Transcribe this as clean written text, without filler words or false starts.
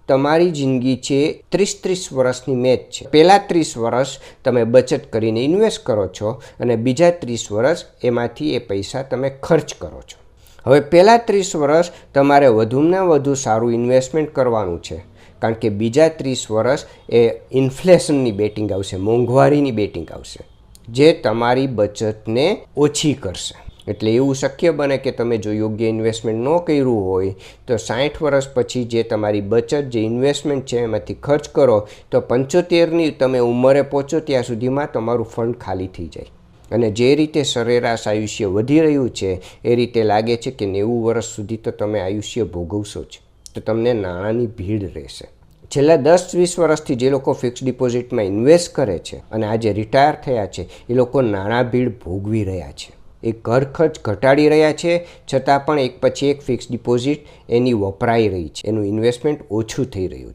તમારી જિંદગી છે 30 વર્ષની મેચ છે. પહેલાં 30 વર્ષ તમે બચત કરીને ઇન્વેસ્ટ કરો છો અને બીજા 30 વર્ષ એમાંથી એ પૈસા તમે ખર્ચ કરો છો. હવે પહેલાં 30 વર્ષ તમારે વધુને વધુ સારું ઇન્વેસ્ટમેન્ટ કરવાનું છે, કારણ કે બીજા 30 વર્ષ એ ઇન્ફ્લેશનની બેટિંગ આવશે, મોંઘવારીની બેટિંગ આવશે, જે તમારી બચતને ઓછી કરશે. એટલે એવું શક્ય બને કે તમે જો યોગ્ય ઇન્વેસ્ટમેન્ટ ન કર્યું હોય તો 60 વર્ષ પછી જે તમારી બચત, જે ઇન્વેસ્ટમેન્ટ છે એમાંથી ખર્ચ કરો તો 75ની તમે ઉંમરે પહોંચો ત્યાં સુધીમાં તમારું ફંડ ખાલી થઈ જાય. અને જે રીતે સરેરાશ આયુષ્ય વધી રહ્યું છે એ રીતે લાગે છે કે 90 વર્ષ સુધી તો તમે આયુષ્ય ભોગવશો જ, તો તમને નાણાંની ભીડ રહેશે. છેલ્લા 10-20 વર્ષથી જે લોકો ફિક્સ ડિપોઝિટમાં ઇન્વેસ્ટ કરે છે અને આજે રિટાયર થયા છે એ લોકો નાણાં ભીડ ભોગવી રહ્યા છે. એ ઘર ખર્ચ ઘટાડી રહ્યા છે, છતાં પણ એક પછી એક ફિક્સ ડિપોઝિટ એની વપરાઈ રહી છે, એનું ઇન્વેસ્ટમેન્ટ ઓછું થઈ રહ્યું છે.